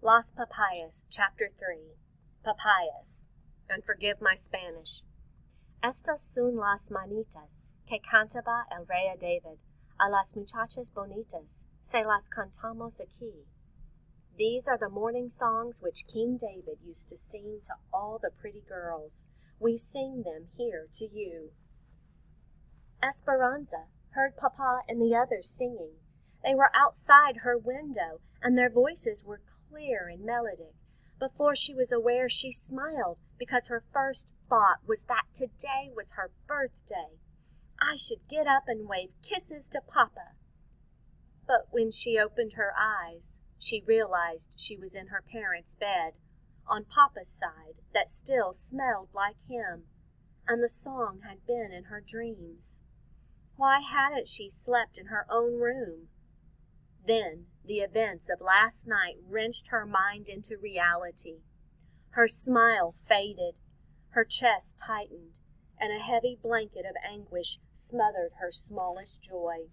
Las Papayas, Chapter 3. Papayas. And forgive my Spanish. Estas son las manitas que cantaba el rey a David. A las muchachas bonitas se las cantamos aquí. These are the morning songs which King David used to sing to all the pretty girls. We sing them here to you. Esperanza heard Papa and the others singing. They were outside her window, and their voices were clear and melodic. Before she was aware, she smiled, because her first thought was that today was her birthday. I should get up and wave kisses to Papa. But when she opened her eyes, she realized she was in her parents' bed, on Papa's side, that still smelled like him, and the song had been in her dreams. Why hadn't she slept in her own room? Then the events of last night wrenched her mind into reality. Her smile faded, her chest tightened, and a heavy blanket of anguish smothered her smallest joy.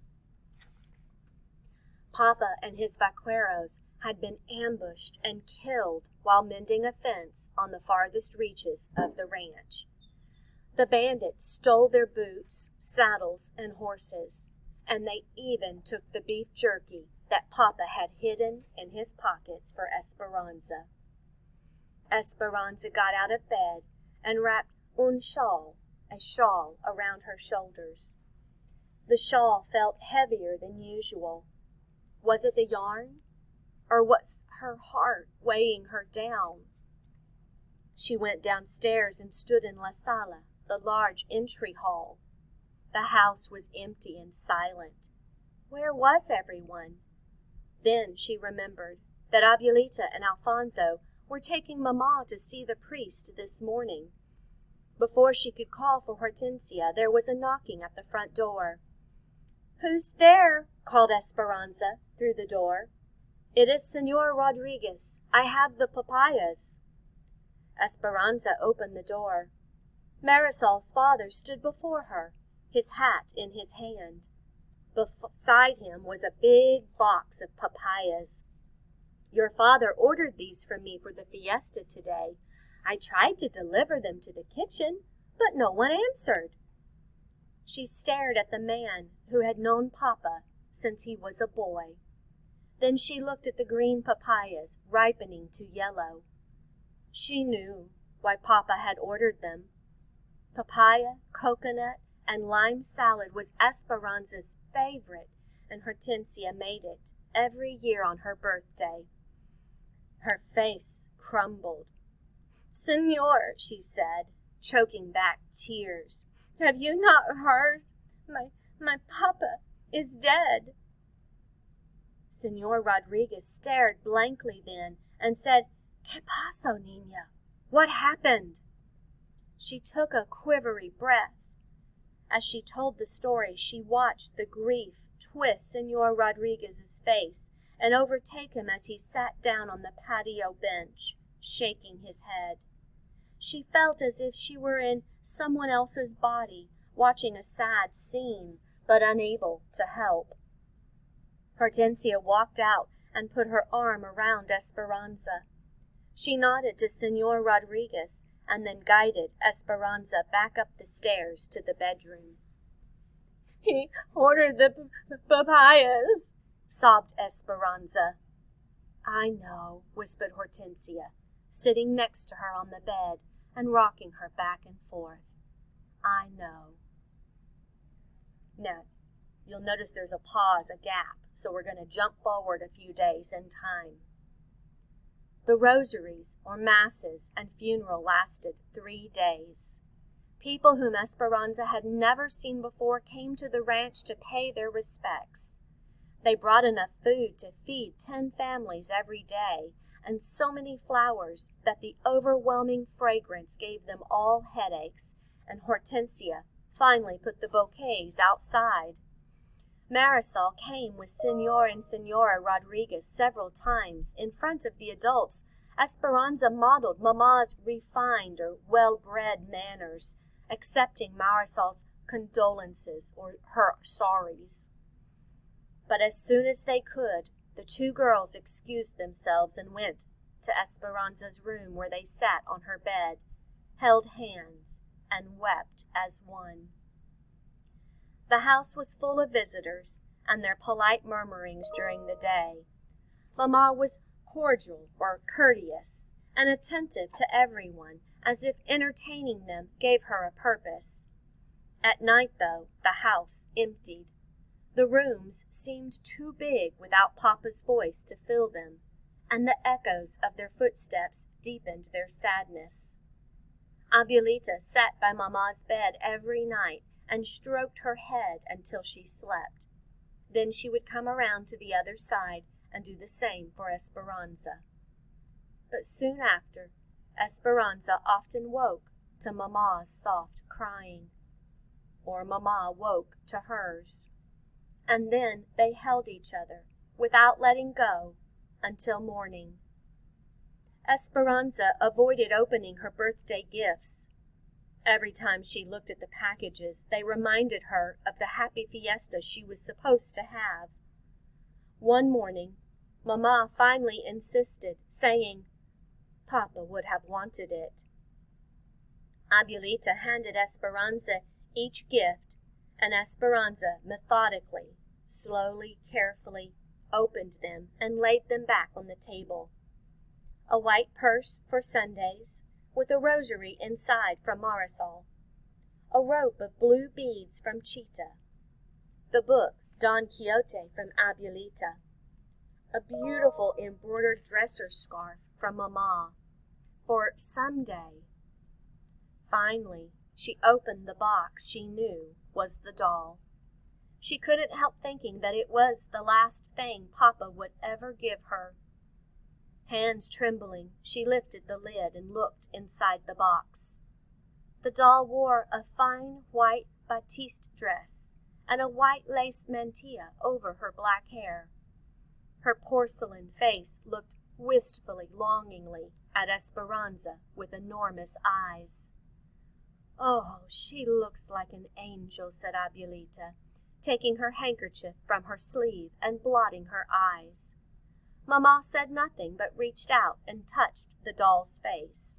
Papa and his vaqueros had been ambushed and killed while mending a fence on the farthest reaches of the ranch. The bandits stole their boots, saddles, and horses, and they even took the beef jerky that Papa had hidden in his pockets for Esperanza. Esperanza got out of bed and wrapped a shawl around her shoulders. The shawl felt heavier than usual. Was it the yarn, or was her heart weighing her down? She went downstairs and stood in La Sala, the large entry hall. The house was empty and silent. Where was everyone? Then she remembered that Abuelita and Alfonso were taking Mamma to see the priest this morning. Before she could call for Hortensia, there was a knocking at the front door. "Who's there?" called Esperanza through the door. "It is Señor Rodriguez. I have the papayas." Esperanza opened the door. Marisol's father stood before her, his hat in his hand. Beside him was a big box of papayas. "Your father ordered these for me for the fiesta today. I tried to deliver them to the kitchen, but no one answered." She stared at the man who had known Papa since he was a boy. Then she looked at the green papayas ripening to yellow. She knew why Papa had ordered them. Papaya, coconut, and lime salad was Esperanza's favorite, and Hortensia made it every year on her birthday. Her face crumbled. "Señor," she said, choking back tears, "have you not heard? My Papa is dead." Señor Rodriguez stared blankly then and said, "¿Qué pasó, niña? What happened?" She took a quivery breath. As she told the story, she watched the grief twist Señor Rodriguez's face and overtake him as he sat down on the patio bench, shaking his head. She felt as if she were in someone else's body, watching a sad scene, but unable to help. Hortensia walked out and put her arm around Esperanza. She nodded to Señor Rodriguez and then guided Esperanza back up the stairs to the bedroom. "He ordered the papayas," sobbed Esperanza. "I know," whispered Hortensia, sitting next to her on the bed and rocking her back and forth. "I know." Now, you'll notice there's a pause, a gap, so we're going to jump forward a few days in time. The rosaries, or masses, and funeral lasted 3 days. People whom Esperanza had never seen before came to the ranch to pay their respects. They brought enough food to feed 10 families every day, and so many flowers that the overwhelming fragrance gave them all headaches, and Hortensia finally put the bouquets outside. Marisol came with Señor and Señora Rodriguez several times. In front of the adults, Esperanza modeled Mamma's refined or well-bred manners, accepting Marisol's condolences or her sorries. But as soon as they could, the 2 girls excused themselves and went to Esperanza's room where they sat on her bed, held hands, and wept as one. The house was full of visitors and their polite murmurings during the day. Mamma was cordial or courteous and attentive to everyone, as if entertaining them gave her a purpose. At night, though, the house emptied. The rooms seemed too big without Papa's voice to fill them, and the echoes of their footsteps deepened their sadness. Abuelita sat by Mamma's bed every night and stroked her head until she slept. Then she would come around to the other side and do the same for Esperanza. But soon after, Esperanza often woke to Mamma's soft crying, or Mamma woke to hers, and then they held each other without letting go until morning. Esperanza avoided opening her birthday gifts. Every time she looked at the packages, they reminded her of the happy fiesta she was supposed to have. One morning, Mamma finally insisted, saying, "Papa would have wanted it." Abuelita handed Esperanza each gift, and Esperanza methodically, slowly, carefully, opened them and laid them back on the table. A white purse for Sundays, with a rosary inside from Marisol, a rope of blue beads from Chita, the book Don Quixote from Abuelita, a beautiful embroidered dresser scarf from Mamma, for someday. Finally, she opened the box she knew was the doll. She couldn't help thinking that it was the last thing Papa would ever give her. Hands trembling, she lifted the lid and looked inside the box. The doll wore a fine white batiste dress and a white lace mantilla over her black hair. Her porcelain face looked wistfully, longingly at Esperanza with enormous eyes. "Oh, she looks like an angel," said Abuelita, taking her handkerchief from her sleeve and blotting her eyes. Mamma said nothing, but reached out and touched the doll's face.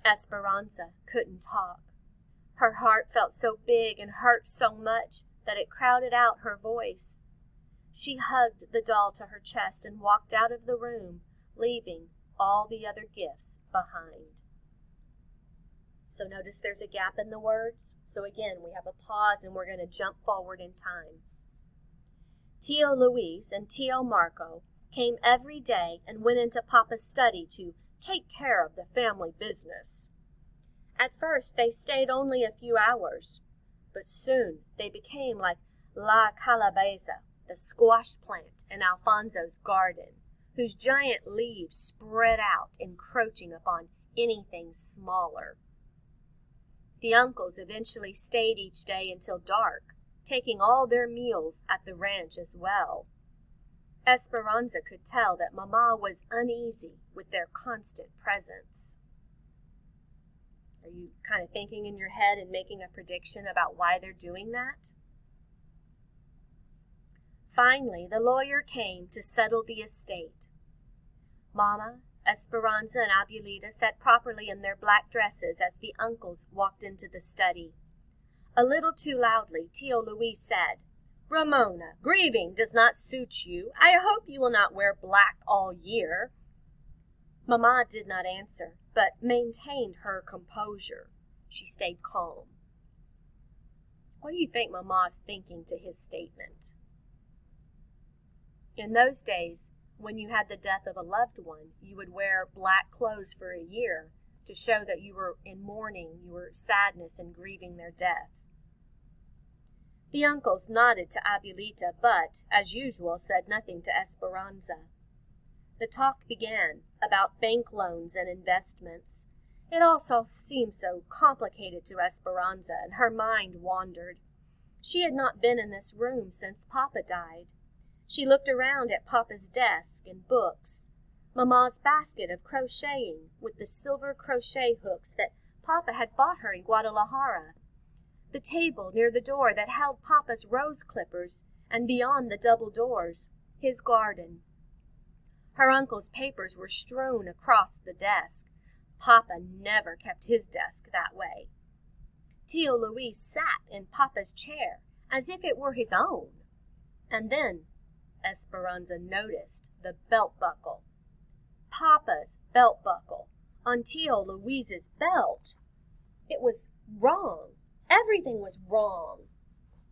Esperanza couldn't talk. Her heart felt so big and hurt so much that it crowded out her voice. She hugged the doll to her chest and walked out of the room, leaving all the other gifts behind. So notice there's a gap in the words. So again, we have a pause and we're going to jump forward in time. Tio Luis and Tio Marco came every day and went into Papa's study to take care of the family business. At first they stayed only a few hours, but soon they became like La Calabaza, the squash plant in Alfonso's garden, whose giant leaves spread out, encroaching upon anything smaller. The uncles eventually stayed each day until dark, taking all their meals at the ranch as well. Esperanza could tell that Mamma was uneasy with their constant presence. Are you kind of thinking in your head and making a prediction about why they're doing that? Finally, the lawyer came to settle the estate. Mamma, Esperanza, and Abuelita sat properly in their black dresses as the uncles walked into the study. A little too loudly, Tio Luis said, "Ramona, grieving does not suit you. I hope you will not wear black all year." Mamma did not answer, but maintained her composure. She stayed calm. What do you think Mamma's thinking to his statement? In those days, when you had the death of a loved one, you would wear black clothes for a year to show that you were in mourning, you were sadness and grieving their death. The uncles nodded to Abuelita, but, as usual, said nothing to Esperanza. The talk began about bank loans and investments. It also seemed so complicated to Esperanza, and her mind wandered. She had not been in this room since Papa died. She looked around at Papa's desk and books, Mamma's basket of crocheting with the silver crochet hooks that Papa had bought her in Guadalajara, the table near the door that held Papa's rose clippers, and beyond the double doors, his garden. Her uncle's papers were strewn across the desk. Papa never kept his desk that way. Tio Luis sat in Papa's chair as if it were his own. And then Esperanza noticed the belt buckle. Papa's belt buckle on Tio Luis's belt. It was wrong. Everything was wrong.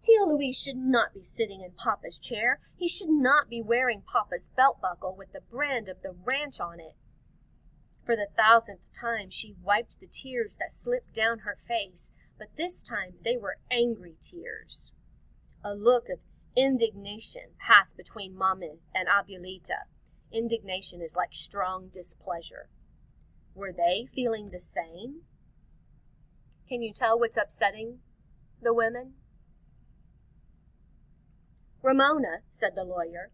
Tio Luis should not be sitting in Papa's chair. He should not be wearing Papa's belt buckle with the brand of the ranch on it. For the 1000th time she wiped the tears that slipped down her face, but this time they were angry tears. A look of indignation passed between Mama and Abuelita. Indignation is like strong displeasure. Were they feeling the same? Can you tell what's upsetting the women? Ramona, said the lawyer,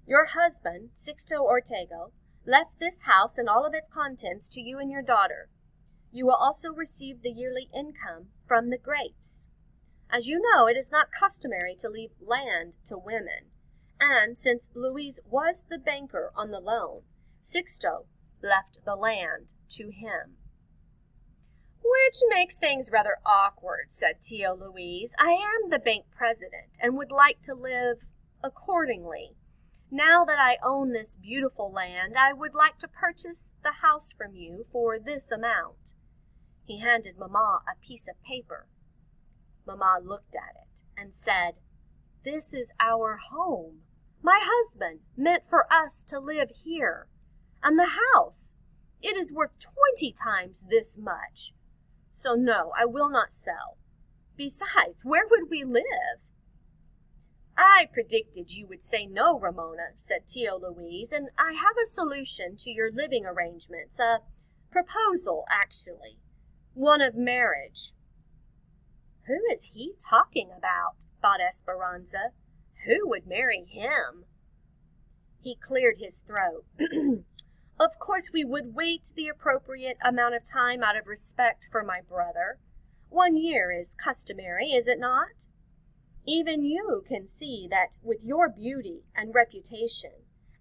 your husband, Sixto Ortega, left this house and all of its contents to you and your daughter. You will also receive the yearly income from the grapes. As you know, it is not customary to leave land to women, and since Luis was the banker on the loan, Sixto left the land to him. Which makes things rather awkward, said Tio Luis. I am the bank president and would like to live accordingly. Now that I own this beautiful land, I would like to purchase the house from you for this amount. He handed Mama a piece of paper. Mama looked at it and said, This is our home. My husband meant for us to live here. And the house, it is worth 20 times this much. So no, I will not sell. Besides, where would we live? I predicted you would say no, Ramona, said Tio Luis, and I have a solution to your living arrangements, a proposal, actually, one of marriage. Who is he talking about? Thought Esperanza. Who would marry him? He cleared his throat. Of course we would wait the appropriate amount of time out of respect for my brother. 1 year is customary, is it not? Even you can see that with your beauty and reputation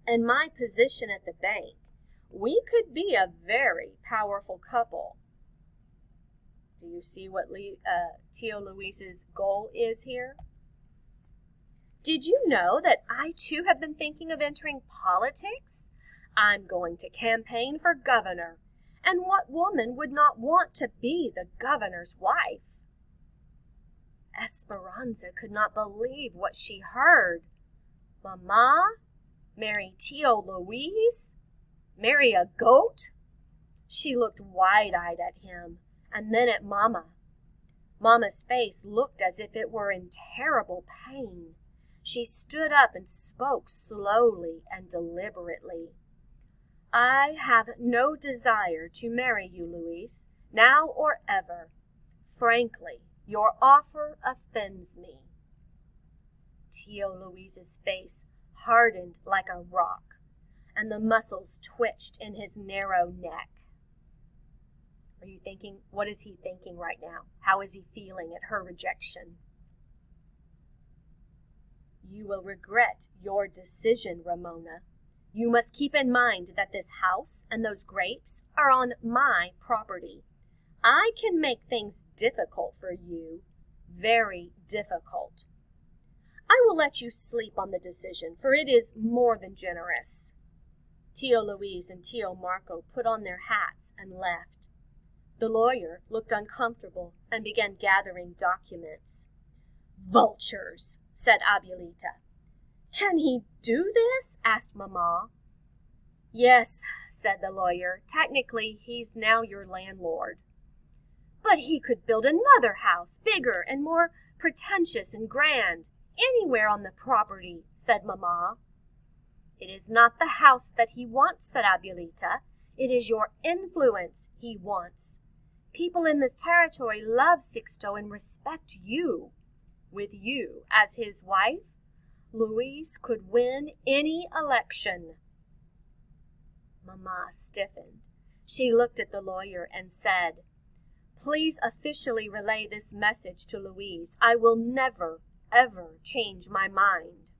and my position at the bank, we could be a very powerful couple. Do you see what Tio Luis's goal is here? Did you know that I too have been thinking of entering politics? I'm going to campaign for governor, and what woman would not want to be the governor's wife? Esperanza could not believe what she heard. Mama? Marry Tio Luis? Marry a goat? She looked wide-eyed at him, and then at Mama. Mama's face looked as if it were in terrible pain. She stood up and spoke slowly and deliberately. I have no desire to marry you, Luis, now or ever. Frankly, your offer offends me. Tio Luis's face hardened like a rock, and the muscles twitched in his narrow neck. Are you thinking, what is he thinking right now? How is he feeling at her rejection? You will regret your decision, Ramona. You must keep in mind that this house and those grapes are on my property. I can make things difficult for you, very difficult. I will let you sleep on the decision, for it is more than generous. Tio Luis and Tio Marco put on their hats and left. The lawyer looked uncomfortable and began gathering documents. Vultures, said Abuelita. Can he do this? Asked Mama. Yes, said the lawyer. Technically, he's now your landlord. But he could build another house, bigger and more pretentious and grand, anywhere on the property, said Mama. It is not the house that he wants, said Abuelita. It is your influence he wants. People in this territory love Sixto and respect you. With you as his wife, Luis could win any election. Mama stiffened. She looked at the lawyer and said, Please officially relay this message to Luis. I will never, ever change my mind.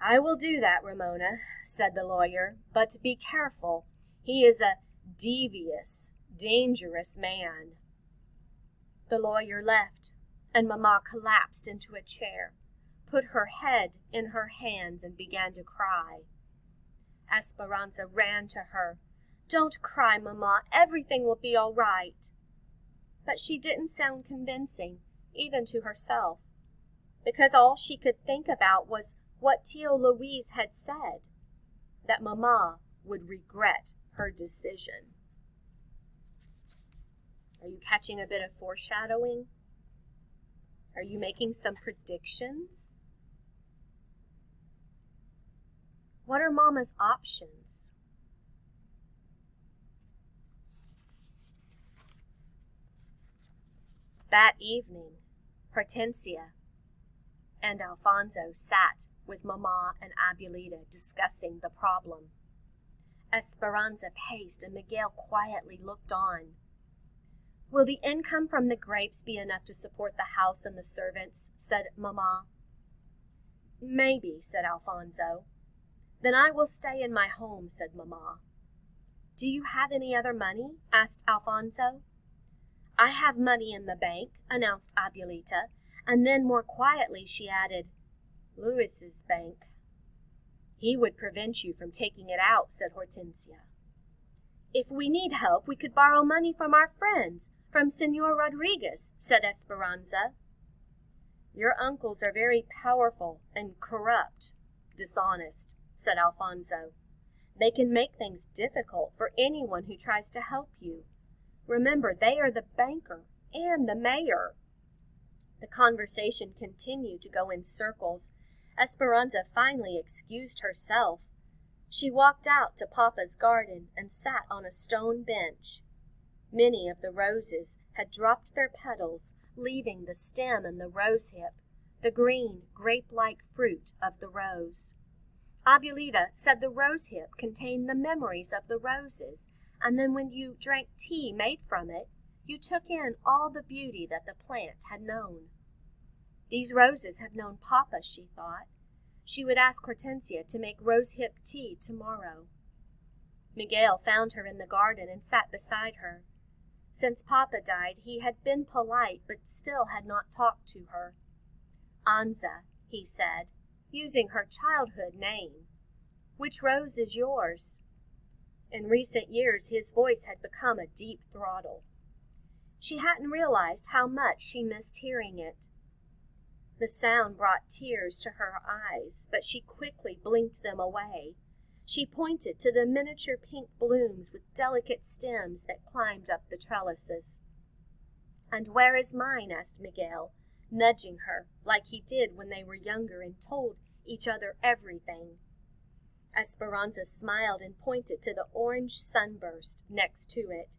"I will do that, Ramona," said the lawyer, "but be careful. He is a devious, dangerous man." The lawyer left, and Mamma collapsed into a chair, put her head in her hands, and began to cry. Esperanza ran to her. "Don't cry, Mamma. Everything will be all right." But she didn't sound convincing, even to herself, because all she could think about was what Tio Luis had said, that Mamma would regret her decision. Are you catching a bit of foreshadowing? Are you making some predictions? What are Mama's options? That evening, Hortensia and Alfonso sat with Mamma and Abuelita discussing the problem. Esperanza paced and Miguel quietly looked on. "Will the income from the grapes be enough to support the house and the servants?" said Mamma. "Maybe," said Alfonso. "Then I will stay in my home," said Mamma. "Do you have any other money?" asked Alfonso. "I have money in the bank," announced Abuelita, and then more quietly she added, "Luis's bank." "He would prevent you from taking it out," said Hortensia. "If we need help, we could borrow money from our friends, from Senor Rodriguez," said Esperanza. "Your uncles are very powerful and corrupt, dishonest," said Alfonso. "They can make things difficult for anyone who tries to help you. Remember, they are the banker and the mayor." The conversation continued to go in circles. Esperanza finally excused herself. She walked out to Papa's garden and sat on a stone bench. Many of the roses had dropped their petals, leaving the stem and the rosehip, the green, grape-like fruit of the rose. Abuelita said the rosehip contained the memories of the roses, and then when you drank tea made from it, you took in all the beauty that the plant had known. These roses have known Papa, she thought. She would ask Hortensia to make rosehip tea tomorrow. Miguel found her in the garden and sat beside her. Since Papa died, he had been polite, but still had not talked to her. "Anza," he said, using her childhood name. "Which rose is yours?" In recent years, his voice had become a deep throttle. She hadn't realized how much she missed hearing it. The sound brought tears to her eyes, but she quickly blinked them away. She pointed to the miniature pink blooms with delicate stems that climbed up the trellises. "And where is mine?" asked Miguel, nudging her like he did when they were younger and told each other everything. Esperanza smiled and pointed to the orange sunburst next to it.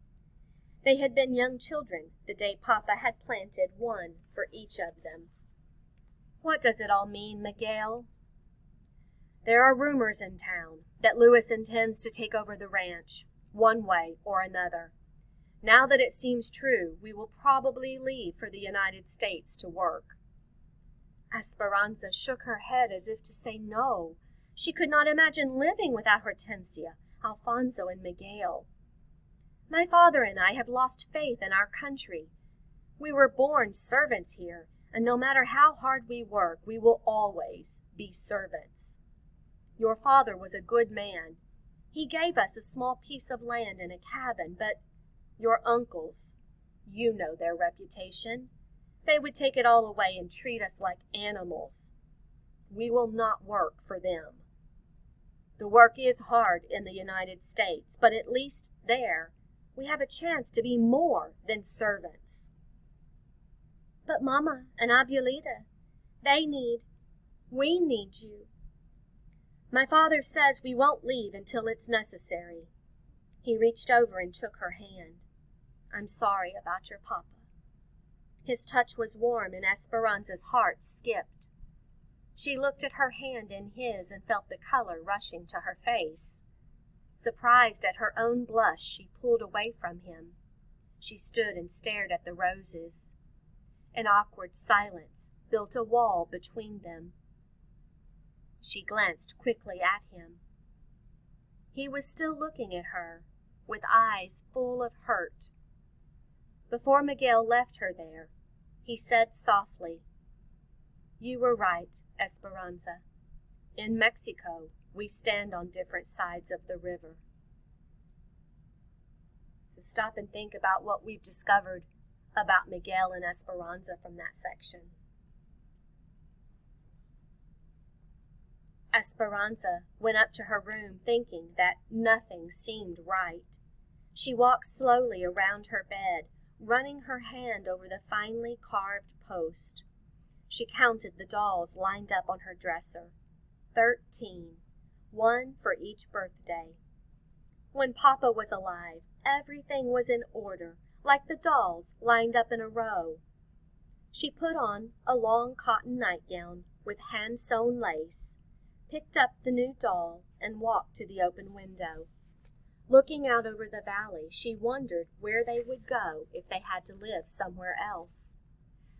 They had been young children the day Papa had planted one for each of them. "What does it all mean, Miguel?" "There are rumors in town that Luis intends to take over the ranch, one way or another. Now that it seems true, we will probably leave for the United States to work." Esperanza shook her head as if to say no. She could not imagine living without Hortensia, Alfonso, and Miguel. "My father and I have lost faith in our country. We were born servants here, and no matter how hard we work, we will always be servants. Your father was a good man. He gave us a small piece of land and a cabin, but your uncles, you know their reputation. They would take it all away and treat us like animals. We will not work for them. The work is hard in the United States, but at least there we have a chance to be more than servants." "But Mama and Abuelita, we need you." "My father says we won't leave until it's necessary." He reached over and took her hand. "I'm sorry about your Papa." His touch was warm and Esperanza's heart skipped. She looked at her hand in his and felt the color rushing to her face. Surprised at her own blush, she pulled away from him. She stood and stared at the roses. An awkward silence built a wall between them. She glanced quickly at him. He was still looking at her, with eyes full of hurt. Before Miguel left her there, he said softly, "You were right, Esperanza. In Mexico, we stand on different sides of the river." So stop and think about what we've discovered about Miguel and Esperanza from that section. Esperanza went up to her room thinking that nothing seemed right. She walked slowly around her bed, running her hand over the finely carved post. She counted the dolls lined up on her dresser. 13, one for each birthday. When Papa was alive, everything was in order, like the dolls lined up in a row. She put on a long cotton nightgown with hand-sewn lace, picked up the new doll, and walked to the open window. Looking out over the valley, she wondered where they would go if they had to live somewhere else.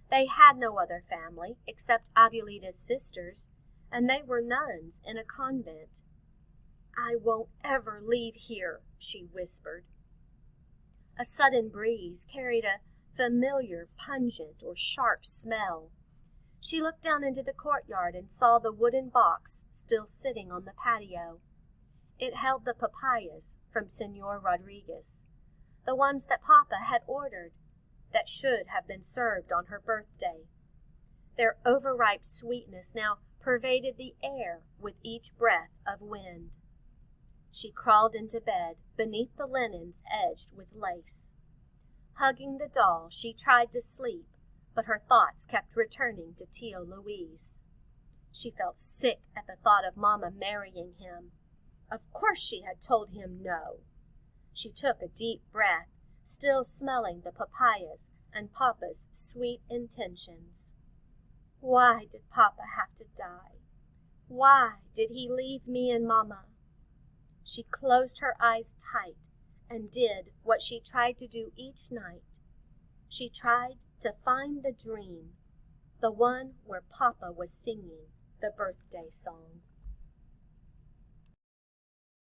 They had no other family except Abuelita's sisters, and they were nuns in a convent. "I won't ever leave here," she whispered. A sudden breeze carried a familiar, pungent, or sharp smell. She looked down into the courtyard and saw the wooden box still sitting on the patio. It held the papayas from Señor Rodriguez, the ones that Papa had ordered, that should have been served on her birthday. Their overripe sweetness now pervaded the air with each breath of wind. She crawled into bed beneath the linens edged with lace. Hugging the doll, she tried to sleep, but her thoughts kept returning to Tio Luis. She felt sick at the thought of Mama marrying him. Of course she had told him no. She took a deep breath, still smelling the papayas and Papa's sweet intentions. Why did Papa have to die? Why did he leave me and Mama? She closed her eyes tight and did what she tried to do each night. She tried to find the dream, the one where Papa was singing the birthday song.